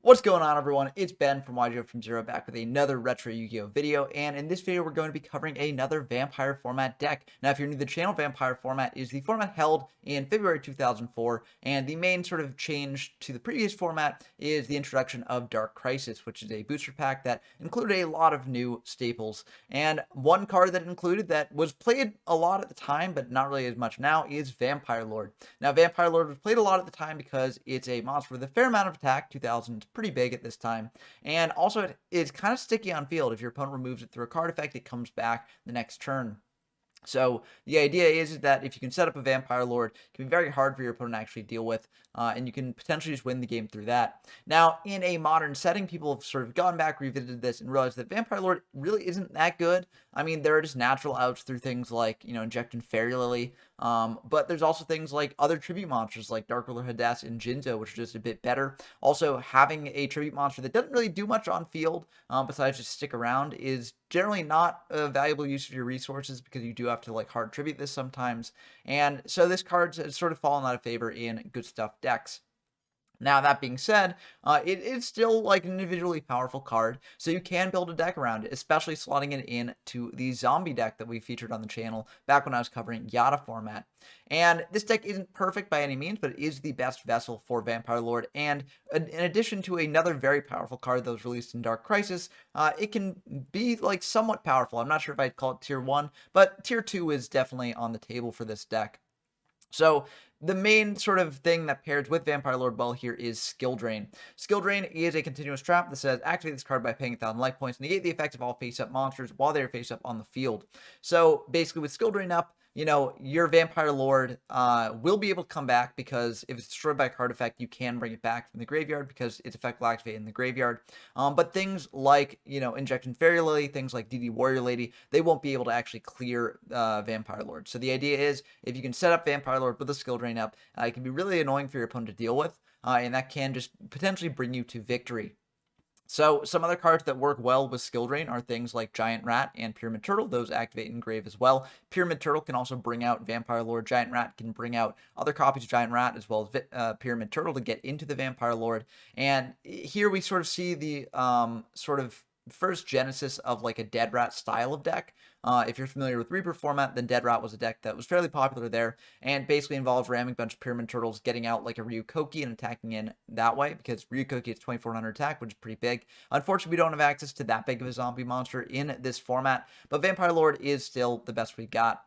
What's going on, everyone? It's Ben from YGO from Zero back with another retro Yu-Gi-Oh video, and in this video we're going to be covering another vampire format deck. Now, if you're new to the channel, vampire format is the format held in February 2004, and the main sort of change to the previous format is the introduction of Dark Crisis, which is a booster pack that included a lot of new staples. And one card that included that was played a lot at the time, but not really as much now, is Vampire Lord. Now, Vampire Lord was played a lot at the time because it's a monster with a fair amount of attack, 2000 pretty big at this time. And also, it's kind of sticky on field. If your opponent removes it through a card effect, it comes back the next turn. So the idea is that if you can set up a Vampire Lord, it can be very hard for your opponent to actually deal with, and you can potentially just win the game through that. Now, in a modern setting, people have sort of gone back, revisited this, and realized that Vampire Lord really isn't that good. I mean, there are just natural outs through things like, Injecting Fairy Lily, but there's also things like other tribute monsters like Dark Ruler Hadass and Jinzo, which are just a bit better. Also, having a tribute monster that doesn't really do much on field, besides just stick around, is generally not a valuable use of your resources because you do have to like hard tribute this sometimes. And so this card has sort of fallen out of favor in good stuff decks. Now, that being said, it is still like an individually powerful card, so you can build a deck around it, especially slotting it into the zombie deck that we featured on the channel back when I was covering Yata format. And this deck isn't perfect by any means, but it is the best vessel for Vampire Lord. And in addition to another very powerful card that was released in Dark Crisis, it can be like somewhat powerful. I'm not sure if I'd call it tier 1, but tier 2 is definitely on the table for this deck. So the main sort of thing that pairs with Vampire Lord well here is Skill Drain. Skill Drain is a continuous trap that says activate this card by paying 1,000 life points, negate the effects of all face-up monsters while they are face-up on the field. So basically with Skill Drain up, your Vampire Lord will be able to come back because if it's destroyed by a card effect, you can bring it back from the graveyard because its effect will activate in the graveyard. But things like, Injection Fairy Lily, things like DD Warrior Lady, they won't be able to actually clear Vampire Lord. So the idea is if you can set up Vampire Lord with a Skill Drain up, it can be really annoying for your opponent to deal with, and that can just potentially bring you to victory. So some other cards that work well with Skill Drain are things like Giant Rat and Pyramid Turtle. Those activate in Grave as well. Pyramid Turtle can also bring out Vampire Lord. Giant Rat can bring out other copies of Giant Rat as well as Pyramid Turtle to get into the Vampire Lord. And here we sort of see the sort of first genesis of like a Dead Rat style of deck. If you're familiar with Reaper format, then Dead Rat was a deck that was fairly popular there and basically involved ramming a bunch of Pyramid Turtles, getting out like a Ryukoki and attacking in that way because Ryukoki is 2400 attack, which is pretty big. Unfortunately, we don't have access to that big of a zombie monster in this format, but Vampire Lord is still the best we got.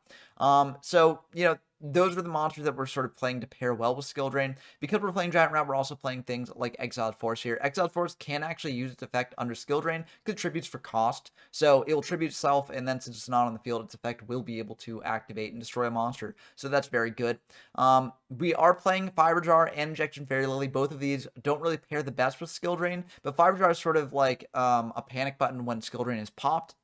Those were the monsters that we're sort of playing to pair well with Skill Drain. Because we're playing Giant Rat, we're also playing things like Exiled Force here. Exiled Force can actually use its effect under Skill Drain because it tributes for cost. So it will tribute itself, and then since it's not on the field, its effect will be able to activate and destroy a monster. So that's very good. We are playing Fiber Jar and Injection Fairy Lily. Both of these don't really pair the best with Skill Drain, but Fiber Jar is sort of like a panic button when Skill Drain is popped.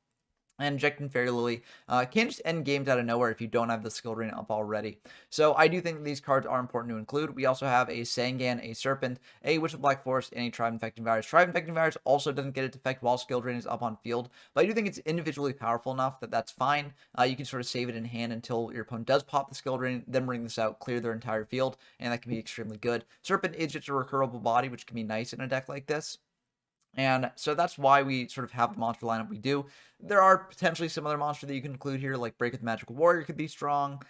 And Injecting Fairy Lily can just end games out of nowhere if you don't have the Skill Drain up already. So I do think these cards are important to include. We also have a Sangan, a Serpent, a Witch of Black Forest, and a Tribe Infecting Virus. Tribe Infecting Virus also doesn't get its effect while Skill Drain is up on field, but I do think it's individually powerful enough that that's fine. You can sort of save it in hand until your opponent does pop the Skill Drain, then bring this out, clear their entire field, and that can be extremely good. Serpent is just a recurable body, which can be nice in a deck like this. And so that's why we sort of have the monster lineup we do. There are potentially some other monsters that you can include here, like Break with the Magical Warrior could be strong.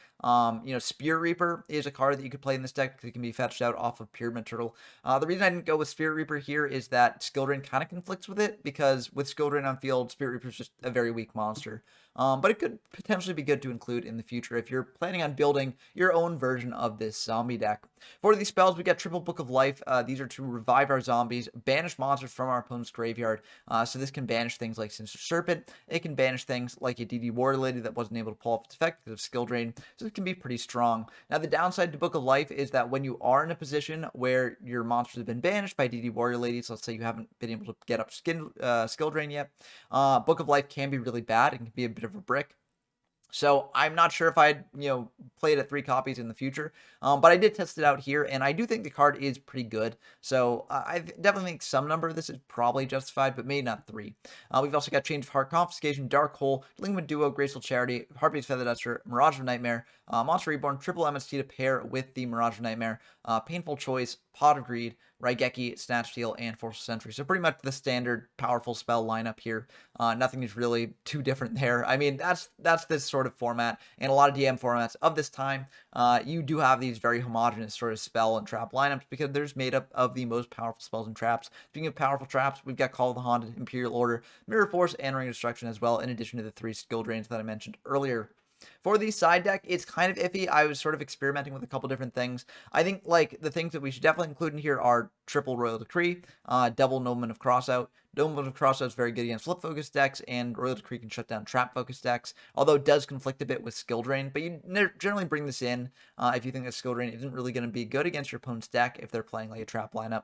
Spirit Reaper is a card that you could play in this deck because it can be fetched out off of Pyramid Turtle. The reason I didn't go with Spirit Reaper here is that Skill Drain kind of conflicts with it because with Skill Drain on field, Spirit Reaper is just a very weak monster. But it could potentially be good to include in the future if you're planning on building your own version of this zombie deck. For these spells, we got Triple Book of Life. These are to revive our zombies, banish monsters from our opponent's graveyard. So this can banish things like Sinister Serpent. It can banish things like a DD Warrior Lady that wasn't able to pull off its effect because of Skill Drain. So it can be pretty strong. Now, the downside to Book of Life is that when you are in a position where your monsters have been banished by DD Warrior Ladies, let's say you haven't been able to get up Skill Drain yet, Book of Life can be really bad. It can be a bit of a brick. So I'm not sure if I'd, play it at 3 copies in the future, but I did test it out here, and I do think the card is pretty good. So I definitely think some number of this is probably justified, but maybe not 3. We've also got Change of Heart, Confiscation, Dark Hole, Delinquent Duo, Graceful Charity, Heartbeat's Feather Duster, Mirage of Nightmare, Monster Reborn, Triple MST to pair with the Mirage of Nightmare, Painful Choice, Pot of Greed, Raigeki, Snatch Steal, and Force Sentry. So pretty much the standard powerful spell lineup here. Nothing is really too different there. I mean, that's this sort of format, and a lot of DM formats of this time. You do have these very homogenous sort of spell and trap lineups because they're made up of the most powerful spells and traps. Speaking of powerful traps, we've got Call of the Haunted, Imperial Order, Mirror Force, and Ring of Destruction as well, in addition to the 3 skill drains that I mentioned earlier. For the side deck, it's kind of iffy. I was sort of experimenting with a couple different things. I think like the things that we should definitely include in here are triple Royal Decree, double Nobleman of Crossout. Nobleman of Crossout is very good against flip focus decks, and Royal Decree can shut down trap focus decks, although it does conflict a bit with skill drain. But you generally bring this in if you think that skill drain isn't really going to be good against your opponent's deck if they're playing like a trap lineup.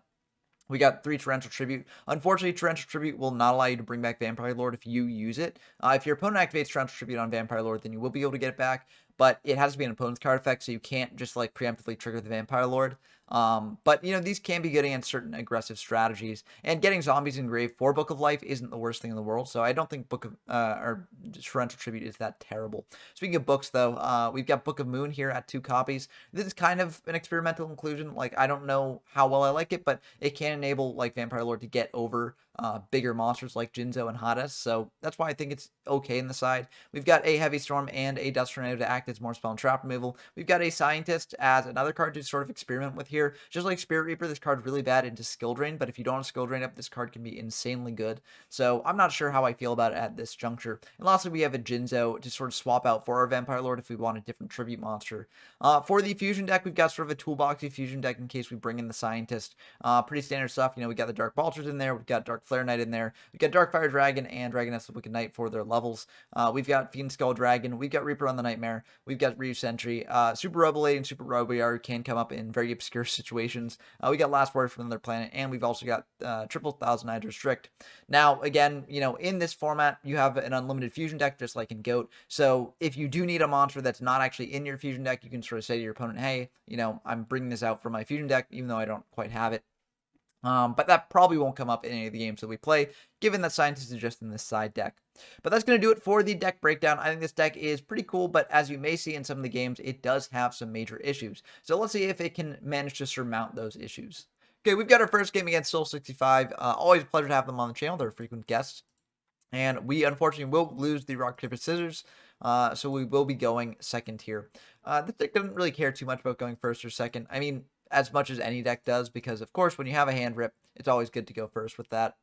We got 3 Torrential Tribute. Unfortunately, Torrential Tribute will not allow you to bring back Vampire Lord if you use it. If your opponent activates Torrential Tribute on Vampire Lord, then you will be able to get it back, but it has to be an opponent's card effect, so you can't just like preemptively trigger the Vampire Lord. But you know, these can be good against certain aggressive strategies, and getting zombies engraved for Book of Life isn't the worst thing in the world, so I don't think Book of or Torrential Tribute is that terrible. Speaking of books, though, we've got Book of Moon here at 2 copies. This is kind of an experimental inclusion. Like, I don't know how well I like it, but it can enable like Vampire Lord to get over bigger monsters like Jinzo and Hades, so that's why I think it's okay in the side. We've got a Heavy Storm and a Dust Tornado to act as more spell and trap removal. We've got a Scientist as another card to sort of experiment with here. Just like Spirit Reaper, this card's really bad into skill drain, but if you don't have skill drain up, this card can be insanely good. So I'm not sure how I feel about it at this juncture. And lastly, we have a Jinzo to sort of swap out for our Vampire Lord if we want a different tribute monster. For the fusion deck, we've got sort of a toolboxy fusion deck in case we bring in the Scientist. Pretty standard stuff. You know, we got the Dark Vultures in there, we've got Dark Flare Knight in there, we've got Darkfire Dragon and Dragoness of Wicked Knight for their levels. We've got Fiend Skull Dragon, we've got Reaper on the Nightmare, we've got Ryu Sentry, Super Robolade and Super Roboyar can come up in very obscure situations. We got Last Word from Another Planet, and we've also got triple Thousand Eyes Restrict. Now, again, you know, in this format, you have an unlimited fusion deck, just like in GOAT. So if you do need a monster that's not actually in your fusion deck, you can sort of say to your opponent, hey, you know, I'm bringing this out for my fusion deck, even though I don't quite have it. But that probably won't come up in any of the games that we play, given that Scientist is just in this side deck. But that's going to do it for the deck breakdown. I think this deck is pretty cool, but as you may see in some of the games, it does have some major issues. So let's see if it can manage to surmount those issues. Okay, we've got our first game against Soul65. Always a pleasure to have them on the channel. They're frequent guests. And we, unfortunately, will lose the rock, paper, scissors. So we will be going second here. This deck doesn't really care too much about going first or second. I mean, as much as any deck does, because, of course, when you have a hand rip, it's always good to go first with that.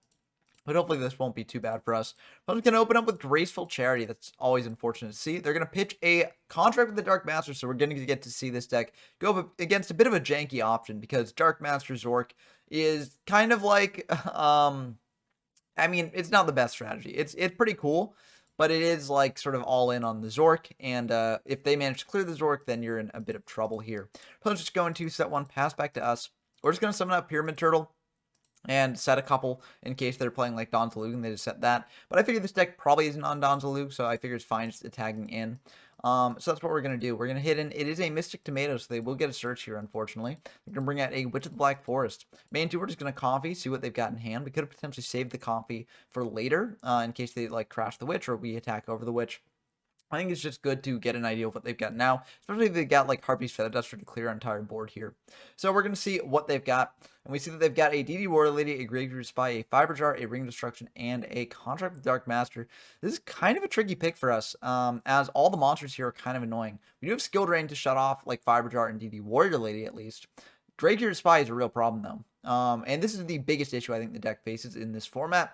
But hopefully this won't be too bad for us. I'm just going to open up with Graceful Charity. That's always unfortunate to see. They're going to pitch a contract with the Dark Master, so we're going to get to see this deck go up against a bit of a janky option, because Dark Master Zork is kind of like, I mean, it's not the best strategy. It's pretty cool, but it is like sort of all in on the Zork, and if they manage to clear the Zork, then you're in a bit of trouble here. Opponent's just going to set 1, pass back to us. We're just going to summon up Pyramid Turtle and set a couple in case they're playing like Don Zalug and they just set that. But I figured this deck probably isn't on Don Zalug, so I figure it's fine just attacking in. So that's what we're going to do. We're going to hit in. It is a Mystic Tomato, so they will get a search here, unfortunately. We're going to bring out a Witch of the Black Forest. Main 2, we're just going to Comfy, see what they've got in hand. We could have potentially saved the Comfy for later in case they like crash the Witch or we attack over the Witch. I think it's just good to get an idea of what they've got now, especially if they've got like Harpy's Feather Duster to clear our entire board here. So we're going to see what they've got, and we see that they've got a DD Warrior Lady, a Graveyard Spy, a Fiber Jar, a Ring of Destruction, and a Contract with the Dark Master. This is kind of a tricky pick for us, as all the monsters here are kind of annoying. We do have Skill Drain to shut off like Fiber Jar and DD Warrior Lady at least. Graveyard Spy is a real problem though, and this is the biggest issue I think the deck faces in this format.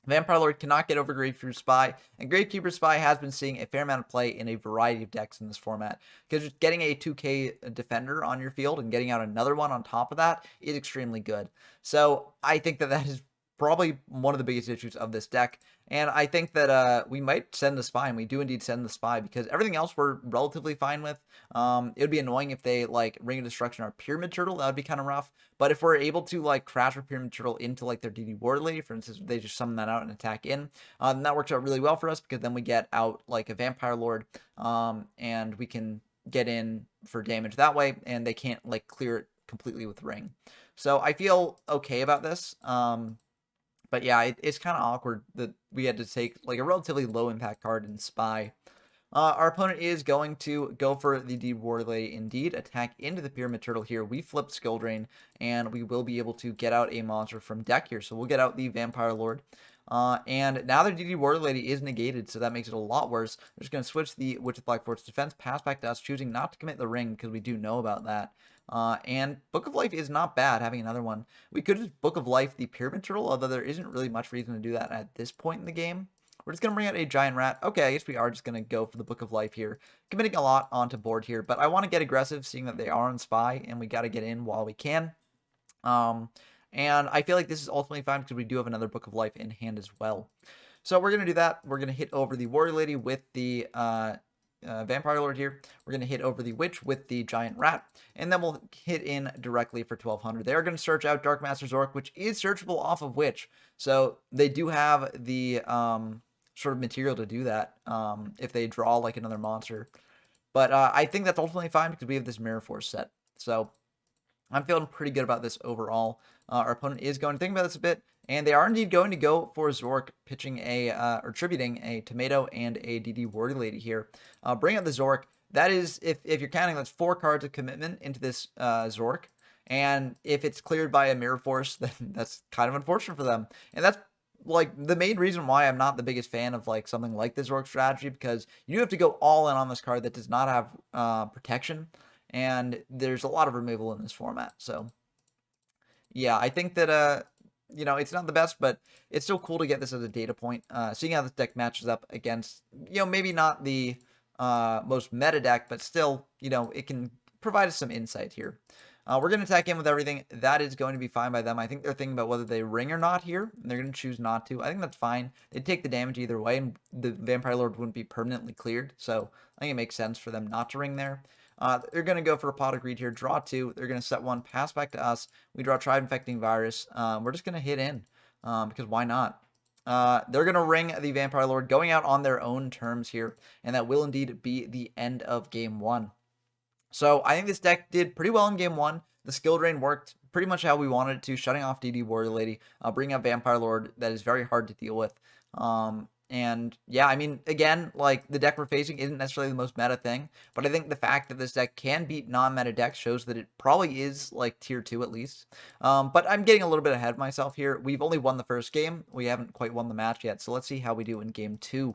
Vampire Lord cannot get over Gravekeeper Spy, and Gravekeeper Spy has been seeing a fair amount of play in a variety of decks in this format, because just getting a 2k defender on your field and getting out another one on top of that is extremely good. So I think that is probably one of the biggest issues of this deck, and I think that we might send the Spy, and we do indeed send the Spy, because everything else we're relatively fine with. It would be annoying if they like Ring of Destruction or Pyramid Turtle. That would be kind of rough. But if we're able to like crash our Pyramid Turtle into like their DD Warrior Lady, for instance, they just summon that out and attack in, then that works out really well for us, because then we get out like a Vampire Lord, and we can get in for damage that way, and they can't like clear it completely with Ring. So I feel okay about this. But yeah, it's kind of awkward that we had to take like a relatively low impact card in Spy Our opponent is going to go for the DD Warrior Lady indeed, attack into the Pyramid Turtle here. We flip Skill Drain, and we will be able to get out a monster from deck here. So we'll get out the Vampire Lord. And now the DD Warrior Lady is negated, so that makes it a lot worse. We're just going to switch the Witch of Black Fort's defense, pass back to us, choosing not to commit the ring because we do know about that. And Book of Life is not bad, having another one. We could just Book of Life the Pyramid Turtle, although there isn't really much reason to do that at this point in the game. We're just going to bring out a Giant Rat. Okay, I guess we are just going to go for the Book of Life here. Committing a lot onto board here, but I want to get aggressive, seeing that they are on Spy, and we got to get in while we can. And I feel like this is ultimately fine because we do have another Book of Life in hand as well. So we're going to do that. We're going to hit over the Warrior Lady with the Vampire Lord here. We're going to hit over the Witch with the Giant Rat, and then we'll hit in directly for 1200. They are going to search out Dark Master Zork, which is searchable off of Witch. So they do have the sort of material to do that if they draw like another monster. But I think that's ultimately fine because we have this Mirror Force set. So I'm feeling pretty good about this overall. Our opponent is going to think about this a bit, and they are indeed going to go for Zork, pitching a or tributing a Tomato and a DD Warrior Lady here. Bring out the Zork. That is, if you're counting, that's 4 cards of commitment into this Zork. And if it's cleared by a Mirror Force, then that's kind of unfortunate for them. And that's like the main reason why I'm not the biggest fan of like something like this Zork strategy, because you do have to go all in on this card that does not have protection, and there's a lot of removal in this format. So yeah, I think that you know, it's not the best, but it's still cool to get this as a data point. Seeing how this deck matches up against, you know, maybe not the most meta deck, but still, you know, it can provide us some insight here. We're going to attack in with everything. That is going to be fine by them. I think they're thinking about whether they ring or not here, and they're going to choose not to. I think that's fine. They'd take the damage either way, and the Vampire Lord wouldn't be permanently cleared, so I think it makes sense for them not to ring there. They're going to go for a Pot of Greed here, draw 2. They're going to set 1, pass back to us. We draw Tribe Infecting Virus. We're just going to hit in, because why not? They're going to ring the Vampire Lord, going out on their own terms here, and that will indeed be the end of Game 1. So I think this deck did pretty well in Game 1. The skill drain worked pretty much how we wanted it to, shutting off DD Warrior Lady, bringing up Vampire Lord that is very hard to deal with. And yeah, I mean, again, like the deck we're facing isn't necessarily the most meta thing, but I think the fact that this deck can beat non-meta decks shows that it probably is like tier 2 at least. But I'm getting a little bit ahead of myself here. We've only won the first game. We haven't quite won the match yet, so let's see how we do in Game 2.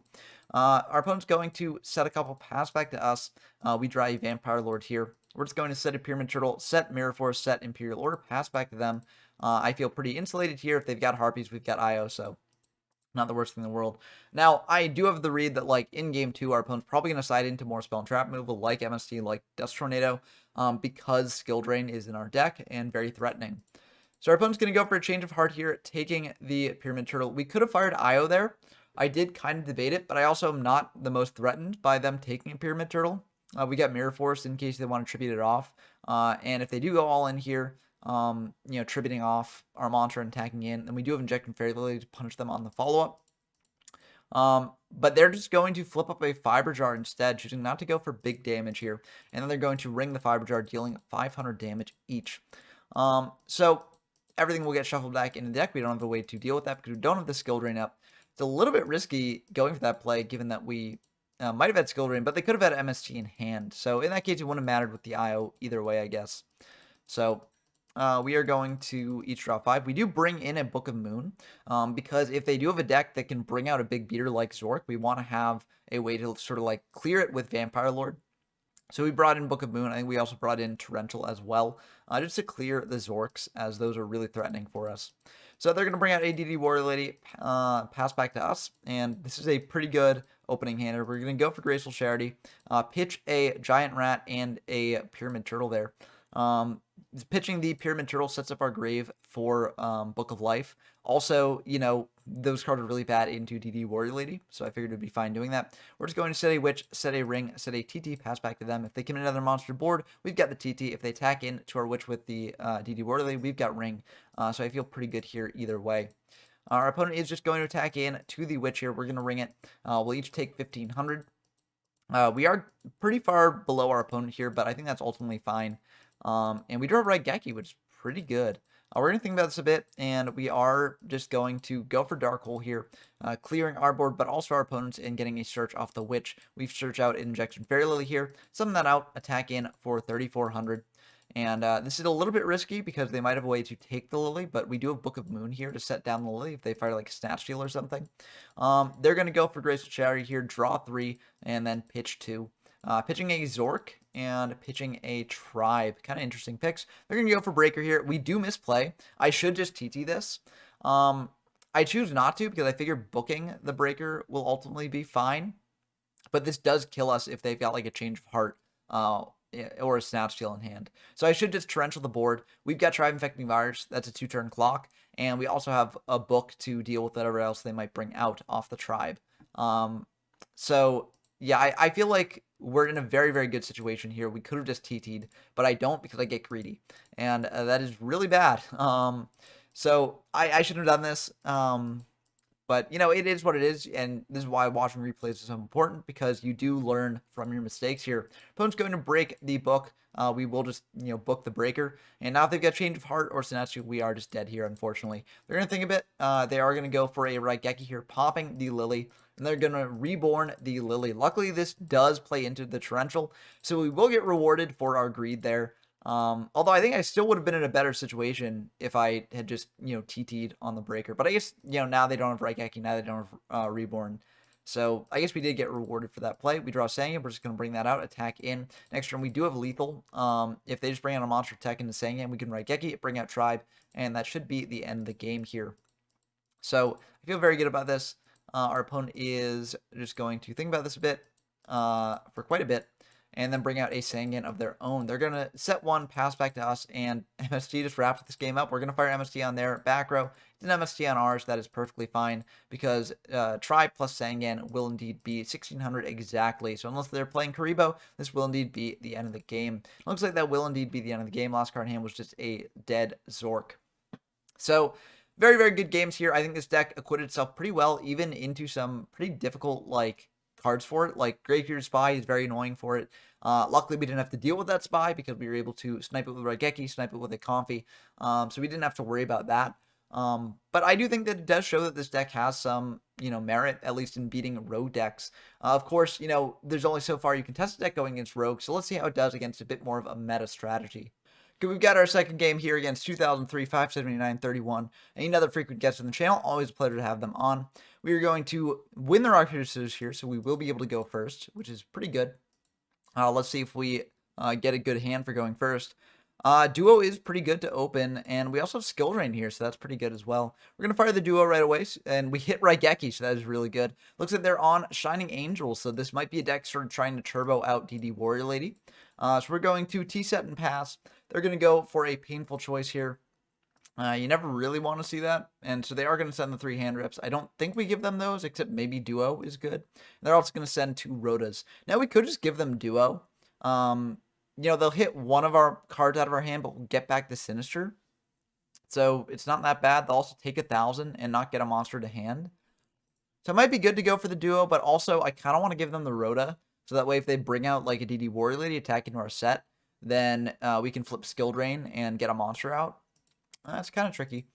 Our opponent's going to set a couple pass back to us. We draw a Vampire Lord here. We're just going to set a Pyramid Turtle, set Mirror Force, set Imperial Order, pass back to them. I feel pretty insulated here. If they've got Harpies, we've got IO, so not the worst thing in the world. Now, I do have the read that, like, in Game 2, our opponent's probably going to side into more Spell and Trap removal, like MST, like Dust Tornado, because Skill Drain is in our deck and very threatening. So our opponent's going to go for a Change of Heart here, taking the Pyramid Turtle. We could have fired IO there. I did kind of debate it, but I also am not the most threatened by them taking a Pyramid Turtle. We got Mirror Force in case they want to tribute it off. And if they do go all in here, you know, tributing off our monster and attacking in, then we do have Injecting Fairy Lily to punish them on the follow-up. But they're just going to flip up a Fiber Jar instead, choosing not to go for big damage here. And then they're going to ring the Fiber Jar, dealing 500 damage each. So everything will get shuffled back into the deck. We don't have a way to deal with that because we don't have the skill drain up. It's a little bit risky going for that play, given that we might have had skill drain, but they could have had MST in hand. So in that case, it wouldn't have mattered with the IO either way, I guess. So we are going to each draw 5. We do bring in a Book of Moon, because if they do have a deck that can bring out a big beater like Zork, we want to have a way to sort of like clear it with Vampire Lord. So we brought in Book of Moon. I think we also brought in Torrential as well, just to clear the Zorks, as those are really threatening for us. So they're going to bring out ADD Warrior Lady, pass back to us, and this is a pretty good opening hand. We're going to go for Graceful Charity, pitch a Giant Rat and a Pyramid Turtle there. Pitching the Pyramid Turtle sets up our grave for Book of Life. Also, you know, those cards are really bad into DD Warrior Lady, so I figured it'd be fine doing that. We're just going to set a Witch, set a Ring, set a TT, pass back to them. If they commit another monster board, we've got the TT. If they attack in to our Witch with the DD Warrior Lady, we've got Ring. So I feel pretty good here either way. Our opponent is just going to attack in to the Witch here. We're going to ring it. We'll each take 1,500. We are pretty far below our opponent here, but I think that's ultimately fine. And we draw Raigeki, which is pretty good. We're going to think about this a bit, and we are just going to go for Dark Hole here, clearing our board, but also our opponents, and getting a search off the Witch. We've searched out Injection Fairy Lily here, summon that out, attack in for 3,400. And this is a little bit risky because they might have a way to take the Lily, but we do have Book of Moon here to set down the Lily if they fire like Snatch Steal or something. They're going to go for Graceful Charity here, draw 3, and then pitch 2. Pitching a Zork and pitching a Tribe. Kind of interesting picks. They're going to go for Breaker here. We do misplay. I should just TT this. I choose not to because I figure booking the Breaker will ultimately be fine. But this does kill us if they've got like a Change of Heart or a Snatch Steal in hand. So I should just Torrential the board. We've got Tribe Infecting Virus. That's a 2-turn clock. And we also have a book to deal with whatever else they might bring out off the Tribe. So yeah, I feel like we're in a very, very good situation here. We could have just TT'd, but I don't because I get greedy. And that is really bad. So I shouldn't have done this. But, you know, it is what it is, and this is why watching replays is so important, because you do learn from your mistakes here. Opponent's going to break the book. We will just, you know, book the Breaker. And now if they've got Change of Heart or Sinatsu, we are just dead here, unfortunately. They're going to think a bit. They are going to go for a Raigeki here, popping the Lily, and they're going to reborn the Lily. Luckily, this does play into the Torrential, so we will get rewarded for our greed there. Although I think I still would have been in a better situation if I had just, you know, TT'd on the Breaker. But I guess, you know, now they don't have Raigeki, now they don't have Reborn. So I guess we did get rewarded for that play. We draw Sangam, we're just going to bring that out, attack in. Next turn, we do have Lethal. If they just bring out a monster tech into Sangam, we can Raigeki, bring out Tribe, and that should be the end of the game here. So I feel very good about this. Our opponent is just going to think about this a bit, for quite a bit, and then bring out a Sangan of their own. They're going to set one, pass back to us, and MST just wraps this game up. We're going to fire MST on their back row. It's an MST on ours. That is perfectly fine, because Tribe plus Sangan will indeed be 1,600 exactly. So unless they're playing Karibo, this will indeed be the end of the game. Looks like that will indeed be the end of the game. Last card in hand was just a dead Zork. So very, very good games here. I think this deck acquitted itself pretty well, even into some pretty difficult, like, cards for it. Like Graveyard Spy is very annoying for it. Luckily, we didn't have to deal with that Spy because we were able to snipe it with Raigeki, snipe it with a Comfy. So we didn't have to worry about that. But I do think that it does show that this deck has some, you know, merit, at least in beating rogue decks. Of course, you know, there's only so far you can test a deck going against rogue, so let's see how it does against a bit more of a meta strategy. Okay, we've got our second game here against 2003, 579, 31. Another frequent guest on the channel. Always a pleasure to have them on. We are going to win the rock, paper, scissors here, so we will be able to go first, which is pretty good. Let's see if we get a good hand for going first. Duo is pretty good to open, and we also have Skill Drain here, so that's pretty good as well. We're going to fire the Duo right away, and we hit Raigeki, so that is really good. Looks like they're on Shining Angel, so this might be a deck sort of trying to turbo out DD Warrior Lady. So we're going to T-set and pass. They're going to go for a painful choice here. You never really want to see that, and so they are going to send the 3 hand reps. I don't think we give them those, except maybe Duo is good. And they're also going to send 2 Rotas. Now we could just give them Duo. You know, they'll hit one of our cards out of our hand, but we'll get back the Sinister. So it's not that bad. They'll also take 1,000 and not get a monster to hand. So it might be good to go for the Duo, but also I kind of want to give them the Rota. So that way if they bring out like a DD Warrior Lady attack into our set, then we can flip Skill Drain and get a monster out. That's kind of tricky.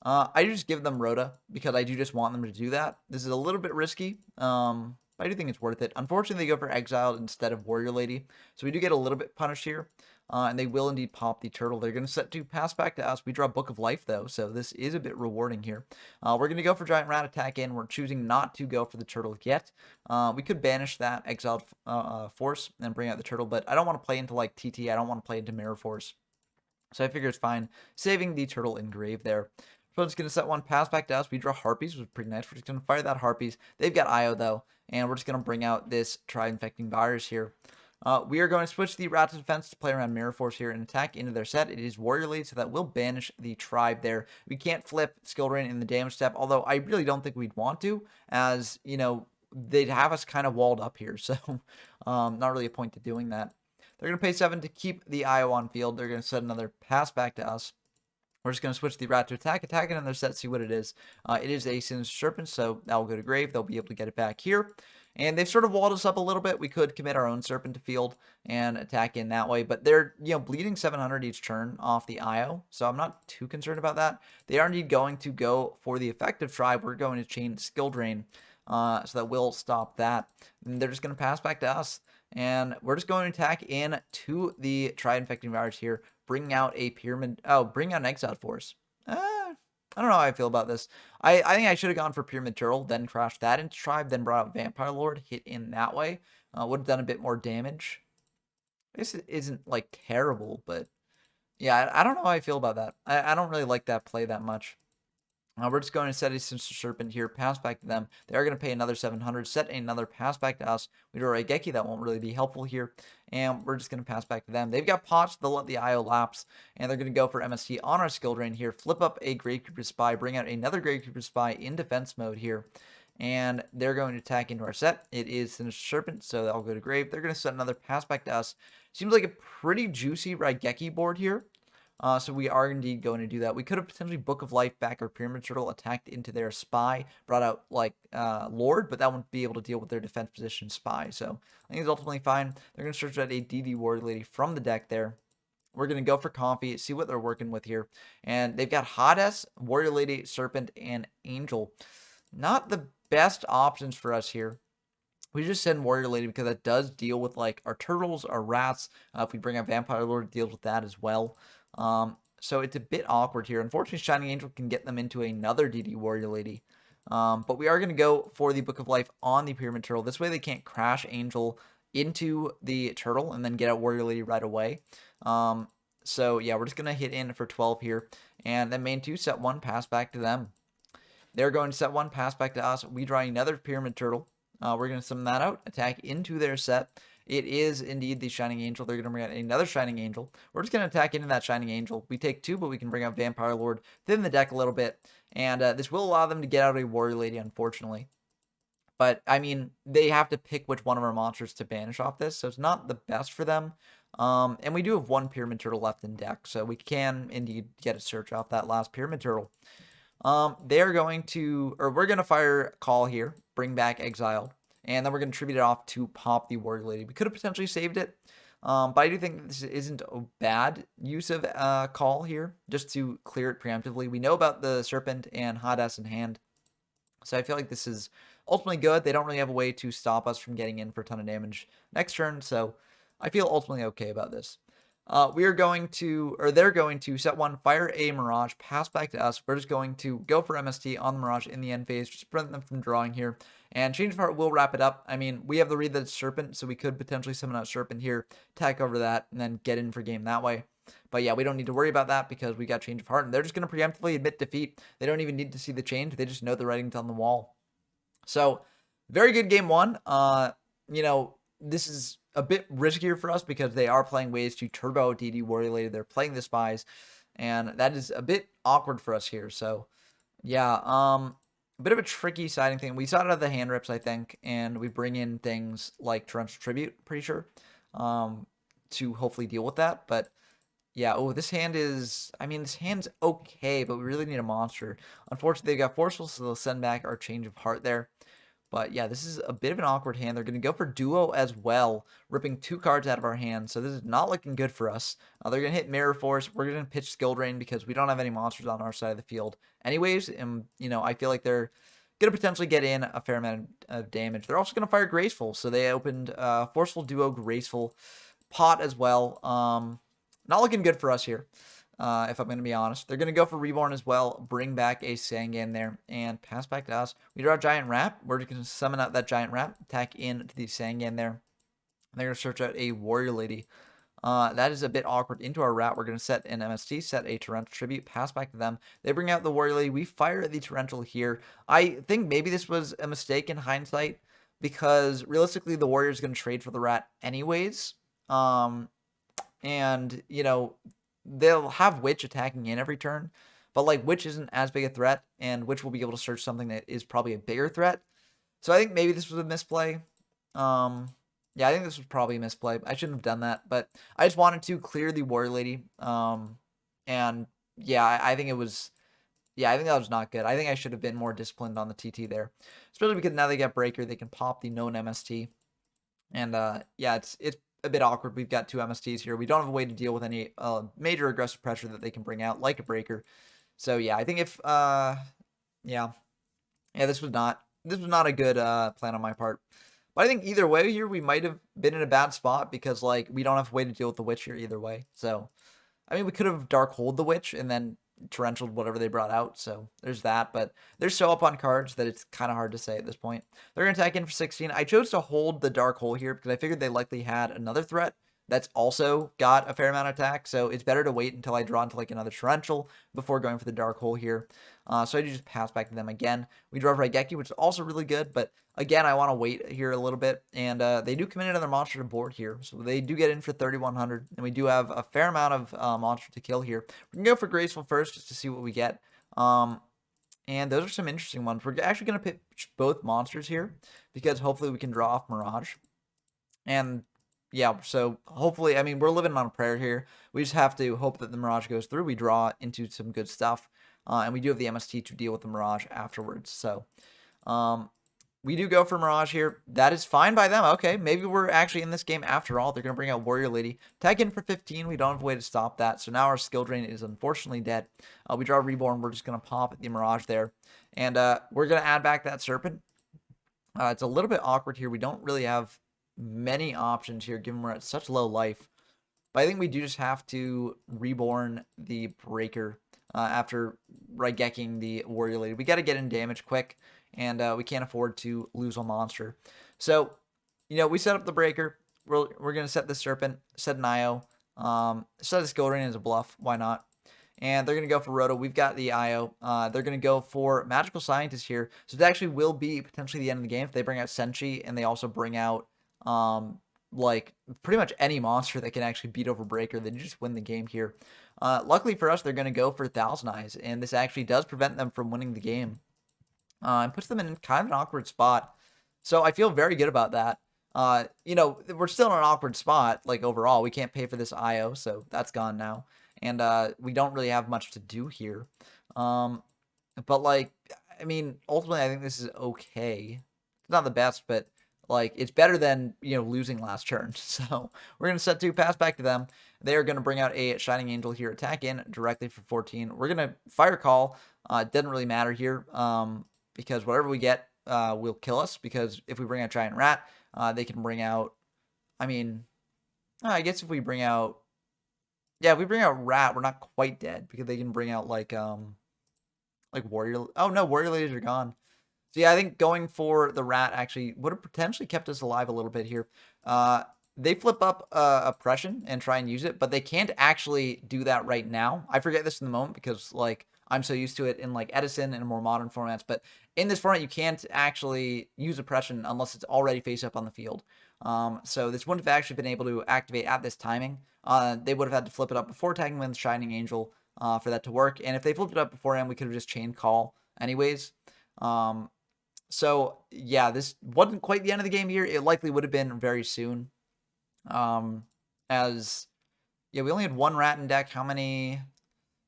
I just give them Rota because I do just want them to do that. This is a little bit risky, but I do think it's worth it. Unfortunately, they go for Exiled instead of Warrior Lady, so we do get a little bit punished here, and they will indeed pop the Turtle. They're going to set to pass back to us. We draw Book of Life, though, so this is a bit rewarding here. We're going to go for Giant Rat attack in. We're choosing not to go for the Turtle yet. We could banish that Exiled Force and bring out the Turtle, but I don't want to play into, like, TT. I don't want to play into Mirror Force. So I figure it's fine saving the Turtle Engrave there. So I'm just going to set one, pass back to us. We draw Harpies, which is pretty nice. We're just going to fire that Harpies. They've got IO, though, and we're just going to bring out this Tribe Infecting Virus here. We are going to switch the Rat to Defense to play around Mirror Force here and attack into their set. It is Warrior Lead, so that will banish the Tribe there. We can't flip Skill Drain in the damage step, although I really don't think we'd want to, as, you know, they'd have us kind of walled up here, so not really a point to doing that. They're going to pay 7 to keep the IO on field. They're going to set another pass back to us. We're just going to switch the Rat to attack it in their set, see what it is. It is a Sinister Serpent, so that will go to grave. They'll be able to get it back here. And they've sort of walled us up a little bit. We could commit our own Serpent to field and attack in that way, but they're, bleeding 700 each turn off the IO, so I'm not too concerned about that. They are indeed going to go for the effective tribe. We're going to chain skill drain, so that will stop that. And they're just going to pass back to us, and we're just going to attack in to the Tribe Infecting Virus here, bringing out a Pyramid. Oh, bring out an Exiled Force. I don't know how I feel about this. I think I should have gone for Pyramid Turtle, then crashed that into Tribe, then brought out Vampire Lord, hit in that way. Would have done a bit more damage. This isn't, like, terrible, but yeah, I don't know how I feel about that. I don't really like that play that much. We're just going to set a Sinister Serpent here, pass back to them. They are going to pay another 700, set another pass back to us. We draw a Geki, that won't really be helpful here. And we're just going to pass back to them. They've got pots, they'll let the IO lapse. And they're going to go for MST on our skill drain here. Flip up a Gravekeeper Spy, bring out another Gravekeeper Spy in defense mode here. And they're going to attack into our set. It is Sinister Serpent, so that'll go to Grave. They're going to set another pass back to us. Seems like a pretty juicy Raigeki board here. So we are indeed going to do that. We could have potentially Book of Life back our Pyramid Turtle, attacked into their Spy, brought out, like, Lord, but that wouldn't be able to deal with their defense position Spy. So I think it's ultimately fine. They're going to search out a DD Warrior Lady from the deck there. We're going to go for Comfy, see what they're working with here. And they've got Hades, Warrior Lady, Serpent, and Angel. Not the best options for us here. We just send Warrior Lady because that does deal with, like, our turtles, our rats. If we bring out Vampire Lord, it deals with that as well. So it's a bit awkward here. Unfortunately, Shining Angel can get them into another DD Warrior Lady. But we are going to go for the Book of Life on the Pyramid Turtle. This way they can't crash Angel into the turtle and then get out Warrior Lady right away. So yeah, we're just going to hit in for 12 here. And then main 2, set 1, pass back to them. They're going to set 1, pass back to us. We draw another Pyramid Turtle. We're going to summon that out, attack into their set. It is indeed the Shining Angel. They're going to bring out another Shining Angel. We're just going to attack into that Shining Angel. We take 2, but we can bring out Vampire Lord, thin the deck a little bit. And this will allow them to get out a Warrior Lady, unfortunately. But, I mean, they have to pick which one of our monsters to banish off this, so it's not the best for them. And we do have 1 Pyramid Turtle left in deck, so we can indeed get a search off that last Pyramid Turtle. They're going to, or we're going to fire Call here, bring back Exiled. And then we're going to tribute it off to pop the Warrior Lady. We could have potentially saved it. But I do think this isn't a bad use of Call here, just to clear it preemptively. We know about the Serpent and Hades in hand. So I feel like this is ultimately good. They don't really have a way to stop us from getting in for a ton of damage next turn. So I feel ultimately okay about this. We are going to, or they're going to set 1, fire a Mirage, pass back to us. We're just going to go for MST on the Mirage in the end phase, just prevent them from drawing here. And Change of Heart will wrap it up. I mean, we have the read that it's Serpent, so we could potentially summon out Serpent here, attack over that, and then get in for game that way. But yeah, we don't need to worry about that because we got Change of Heart, and they're just going to preemptively admit defeat. They don't even need to see the change. They just know the writing's on the wall. So, very good game 1. This is a bit riskier for us because they are playing ways to turbo DD Warrior Lady. They're playing the Spies, and that is a bit awkward for us here. So, yeah, a bit of a tricky siding thing. We saw it out of the hand rips, I think, and we bring in things like Torrential Tribute, pretty sure, to hopefully deal with that. But yeah, this hand is, this hand's okay, but we really need a monster. Unfortunately, they got Forceful, so they'll send back our Change of Heart there. But yeah, this is a bit of an awkward hand. They're going to go for Duo as well, ripping 2 cards out of our hand. So this is not looking good for us. They're going to hit Mirror Force. We're going to pitch Skill Drain because we don't have any monsters on our side of the field anyways. And, I feel like they're going to potentially get in a fair amount of damage. They're also going to fire Graceful. So they opened Forceful, Duo, Graceful, Pot as well. Not looking good for us here. If I'm going to be honest. They're going to go for Reborn as well, bring back a Sangan there, and pass back to us. We draw a Giant Rat. We're going to summon out that Giant Rat, attack into the Sangan there. They're going to search out a Warrior Lady. That is a bit awkward into our Rat. We're going to set an MST, set a Torrential Tribute, pass back to them. They bring out the Warrior Lady. We fire the Torrential here. I think maybe this was a mistake in hindsight, because realistically the Warrior is going to trade for the Rat anyways. And, they'll have Witch attacking in every turn, but like Witch isn't as big a threat, and Witch will be able to search something that is probably a bigger threat. So I think maybe this was a misplay. Yeah, I think this was probably a misplay. I shouldn't have done that, but I just wanted to clear the Warrior Lady. And yeah, I think it was Yeah, I think that was not good. I think I should have been more disciplined on the TT there, especially because now they get breaker, they can pop the known MST, and yeah, it's a bit awkward. We've got two MSTs here. We don't have a way to deal with any major aggressive pressure that they can bring out, like a breaker. So yeah, I think if yeah, this was not a good plan on my part. But I think either way here, we might have been in a bad spot because like we don't have a way to deal with the witch here either way. So I mean, we could have dark hold the witch and then torrential whatever they brought out. So there's that. But they're so up on cards that it's kind of hard to say at this point. They're gonna attack in for 16. I chose to hold the dark hole here because I figured they likely had another threat that's also got a fair amount of attack. So it's better to wait until I draw into like another torrential before going for the dark hole here. So I just pass back to them again. We draw Raigeki, which is also really good, but again, I want to wait here a little bit, and they do come in another monster to board here, so they do get in for 3,100, and we do have a fair amount of monster to kill here. We can go for Graceful first just to see what we get, and those are some interesting ones. We're actually going to pitch both monsters here, because hopefully we can draw off Mirage, and yeah, so hopefully, I mean, we're living on a prayer here. We just have to hope that the Mirage goes through. We draw into some good stuff. And we do have the MST to deal with the Mirage afterwards. So we do go for Mirage here. That is fine by them. Okay, maybe we're actually in this game after all. They're going to bring out Warrior Lady. Tag in for 15. We don't have a way to stop that. So now our skill drain is unfortunately dead. We draw Reborn. We're just going to pop the Mirage there. And we're going to add back that Serpent. It's a little bit awkward here. We don't really have many options here given we're at such low life. But I think we do just have to Reborn the Breaker after Raigeking the Warrior Lady. We got to get in damage quick, and we can't afford to lose a monster. So, you know, we set up the Breaker. We're going to set the Serpent, set an IO, set a skill rating as a bluff. Why not? And they're going to go for Roto. We've got the IO. They're going to go for Magical Scientist here. So it actually will be potentially the end of the game if they bring out Senshi and they also bring out like pretty much any monster that can actually beat over Breaker. They just win the game here. Luckily for us, they're going to go for Thousand Eyes, and this actually does prevent them from winning the game. And puts them in kind of an awkward spot. So I feel very good about that. You know, we're still in an awkward spot, like overall. We can't pay for this IO, so that's gone now. And we don't really have much to do here. But like, I mean, ultimately, I think this is okay. It's not the best, but like, it's better than, you know, losing last turn. So we're going to set 2, pass back to them. They are going to bring out a Shining Angel here, attack in directly for 14. We're going to Fire Call. It doesn't really matter here because whatever we get will kill us, because if we bring out Giant Rat, they can bring out, I mean, I guess if we bring out, yeah, if we bring out Rat, we're not quite dead, because they can bring out like Warrior. Oh no, Warrior Ladies are gone. So yeah, I think going for the Rat actually would have potentially kept us alive a little bit here. They flip up Oppression and try and use it, but they can't actually do that right now. I forget this in the moment because like I'm so used to it in like Edison and more modern formats, but in this format you can't actually use Oppression unless it's already face up on the field. So this wouldn't have actually been able to activate at this timing. They would have had to flip it up before tagging with Shining Angel for that to work. And if they flipped it up beforehand, we could have just chain call anyways. So yeah, this wasn't quite the end of the game here. It likely would have been very soon. As yeah, we only had 1 Rat in deck. How many?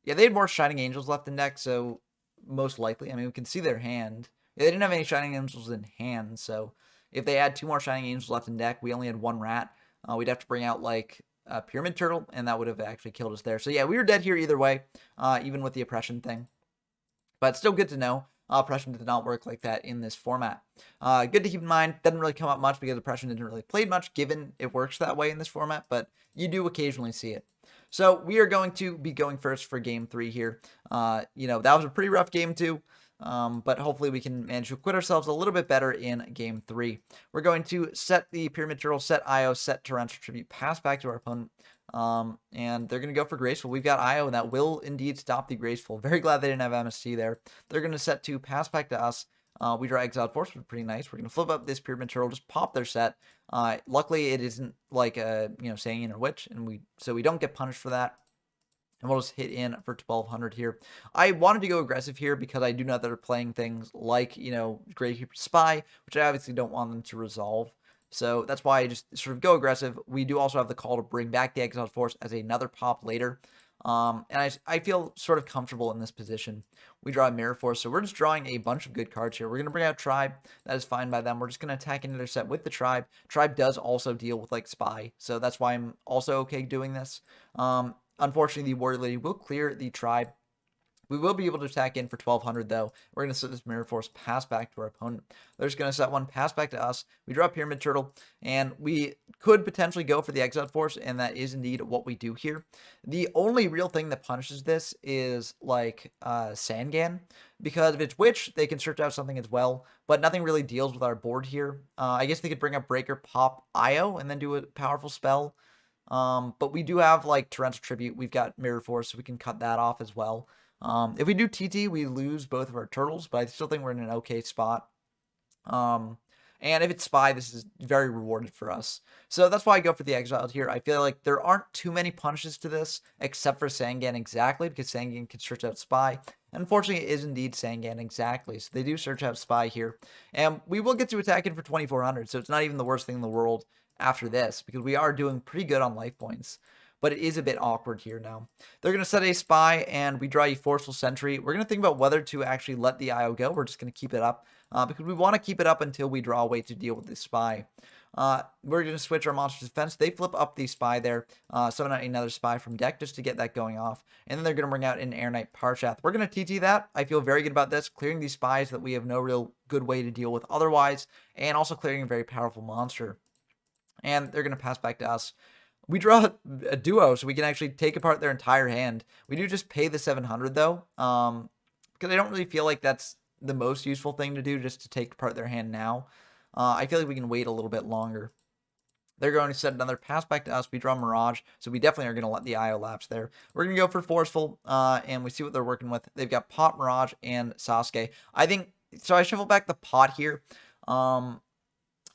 Yeah, they had more Shining Angels left in deck, so most likely. I mean, we can see their hand. Yeah, they didn't have any Shining Angels in hand, so if they had 2 more Shining Angels left in deck, we only had 1 Rat. We'd have to bring out like a Pyramid Turtle, and that would have actually killed us there. So yeah, we were dead here either way, even with the Oppression thing. But still good to know. Oppression did not work like that in this format. Good to keep in mind, doesn't really come up much because Oppression didn't really play much, given it works that way in this format, but you do occasionally see it. So we are going to be going first for game 3 here. You know, that was a pretty rough game 2. But hopefully we can manage to acquit ourselves a little bit better in game 3. We're going to set the Pyramid Turtle, set IO, set Torrential Tribute, pass back to our opponent. And they're going to go for Graceful. We've got IO, and that will indeed stop the Graceful. Very glad they didn't have MST there. They're going to set 2, pass back to us. We draw Exiled Force, which is pretty nice. We're going to flip up this Pyramid Turtle, just pop their set. Luckily, it isn't like a, you know, Sangin or Witch, and so we don't get punished for that. And we'll just hit in for 1,200 here. I wanted to go aggressive here because I do know that they're playing things like, you know, Gravekeeper Spy, which I obviously don't want them to resolve. So that's why I just sort of go aggressive. We do also have the call to bring back the Exiled Force as another pop later. And I feel sort of comfortable in this position. We draw a Mirror Force, so we're just drawing a bunch of good cards here. We're going to bring out Tribe. That is fine by them. We're just going to attack into their set with the Tribe. Tribe does also deal with, like, Spy, so that's why I'm also okay doing this. Unfortunately, the Warrior Lady will clear the Tribe. We will be able to attack in for 1200 though. We're going to set this Mirror Force pass back to our opponent. They're just going to set one pass back to us. We draw Pyramid Turtle, and we could potentially go for the Exiled Force, and that is indeed what we do here. The only real thing that punishes this is like Sangan, because if it's Witch, they can search out something as well, but nothing really deals with our board here. I guess they could bring up Breaker, pop Io, and then do a powerful spell. But we do have like Torrential Tribute. We've got Mirror Force, so we can cut that off as well. If we do TT, we lose both of our turtles, but I still think we're in an okay spot. And if it's Spy, this is very rewarded for us. So that's why I go for the Exiled here. I feel like there aren't too many punishes to this, except for Sangan exactly, because Sangan can search out Spy. Unfortunately, it is indeed Sangan exactly, so they do search out Spy here. And we will get to attack in for 2400, so it's not even the worst thing in the world after this, because we are doing pretty good on life points. But it is a bit awkward here now. They're going to set a Spy, and we draw a Forceful Sentry. We're going to think about whether to actually let the IO go. We're just going to keep it up, because we want to keep it up until we draw a way to deal with the Spy. We're going to switch our Monster's Defense. They flip up the Spy there, summon out another Spy from deck just to get that going off. And then they're going to bring out an Air Knight Parshath. We're going to TT that. I feel very good about this, clearing these Spies that we have no real good way to deal with otherwise, and also clearing a very powerful monster. And they're going to pass back to us. We draw a duo, so we can actually take apart their entire hand. We do just pay the 700, though, because I don't really feel like that's the most useful thing to do, just to take apart their hand now. I feel like we can wait a little bit longer. They're going to set another pass back to us. We draw Mirage, so we definitely are going to let the IO lapse there. We're going to go for Forceful, and we see what they're working with. They've got Pot, Mirage, and Sasuke. I think, so I shuffle back the Pot here.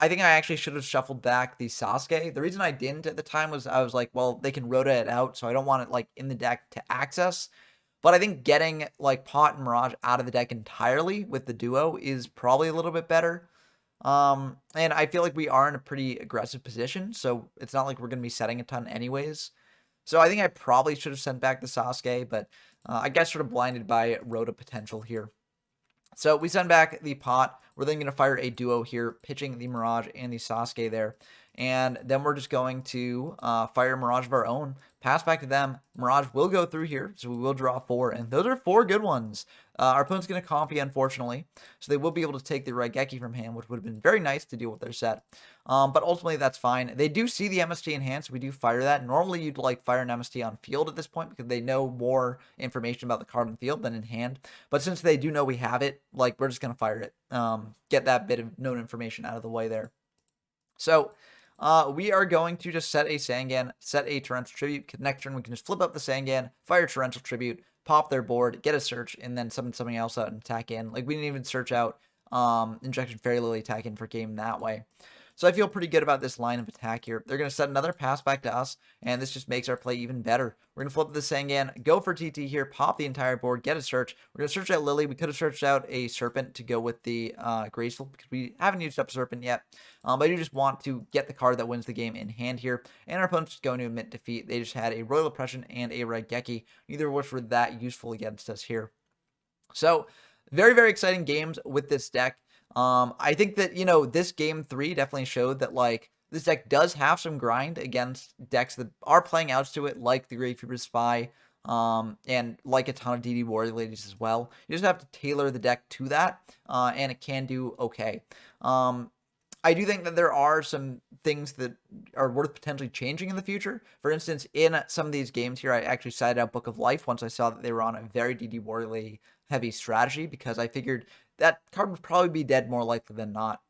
I think I actually should have shuffled back the Sasuke. The reason I didn't at the time was I was like, well, they can Rota it out, so I don't want it like in the deck to access. But I think getting like Pot and Mirage out of the deck entirely with the duo is probably a little bit better. And I feel like we are in a pretty aggressive position, so it's not like we're going to be setting a ton anyways. So I think I probably should have sent back the Sasuke, but I guess sort of blinded by Rota potential here. So we send back the Pot. We're then going to fire a duo here, pitching the Mirage and the Sasuke there. And then we're just going to fire Mirage of our own, pass back to them. Mirage will go through here, so we will draw 4. And those are 4 good ones. Our opponent's going to Compy, unfortunately. So they will be able to take the Raigeki from hand, which would have been very nice to deal with their set. But ultimately, that's fine. They do see the MST in hand, so we do fire that. Normally, you'd like fire an MST on field at this point, because they know more information about the card on field than in hand. But since they do know we have it, like, we're just going to fire it. Get that bit of known information out of the way there. So we are going to just set a Sangan, set a Torrential Tribute. Next turn, we can just flip up the Sangan, fire Torrential Tribute, pop their board, get a search, and then summon something else out and attack in. Like, we didn't even search out Injection Fairy Lily attack in for game that way. So I feel pretty good about this line of attack here. They're going to set another pass back to us, and this just makes our play even better. We're going to flip the Sangan, go for TT here, pop the entire board, get a search. We're going to search out Lily. We could have searched out a Serpent to go with the Graceful, because we haven't used up Serpent yet. But I do just want to get the card that wins the game in hand here. And our opponent's just going to admit defeat. They just had a Royal Oppression and a Raigeki, neither of which were that useful against us here. So very, very exciting games with this deck. I think that, you know, this game 3 definitely showed that, like, this deck does have some grind against decks that are playing outs to it, like the Great Fever Spy, and like a ton of DD Warrior Ladies as well. You just have to tailor the deck to that, and it can do okay. I do think that there are some things that are worth potentially changing in the future. For instance, in some of these games here, I actually sided out Book of Life once I saw that they were on a very DD Warrior Lady heavy strategy, because I figured that card would probably be dead more likely than not.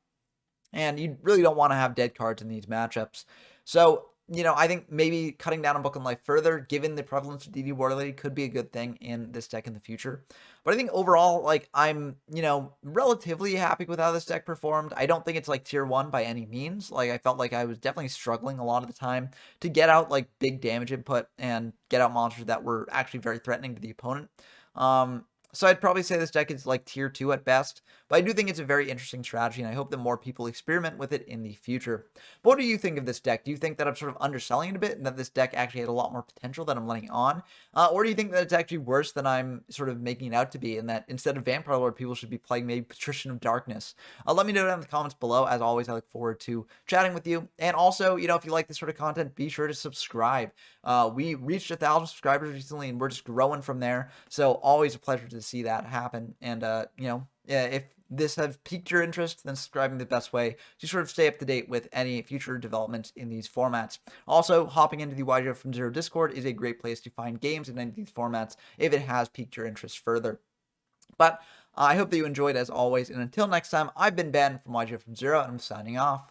And you really don't want to have dead cards in these matchups. So, you know, I think maybe cutting down on Book of Life further, given the prevalence of DD Warrior Lady, could be a good thing in this deck in the future. But I think overall, like, I'm, you know, relatively happy with how this deck performed. I don't think it's like tier 1 by any means. Like, I felt like I was definitely struggling a lot of the time to get out like big damage input and get out monsters that were actually very threatening to the opponent. So I'd probably say this deck is like tier 2 at best, but I do think it's a very interesting strategy, and I hope that more people experiment with it in the future. But what do you think of this deck? Do you think that I'm sort of underselling it a bit and that this deck actually had a lot more potential than I'm letting on? Or do you think that it's actually worse than I'm sort of making it out to be, and that instead of Vampire Lord, people should be playing maybe Patrician of Darkness? Let me know down in the comments below. As always, I look forward to chatting with you. And also, if you like this sort of content, be sure to subscribe. We reached 1,000 subscribers recently, and we're just growing from there. So always a pleasure to see that happen. And yeah, if this has piqued your interest, then subscribing the best way to sort of stay up to date with any future developments in these formats. Also, hopping into the YGO from Zero Discord is a great place to find games in any of these formats if it has piqued your interest further. But I hope that you enjoyed as always. And until next time, I've been Ben from YGO from Zero, and I'm signing off.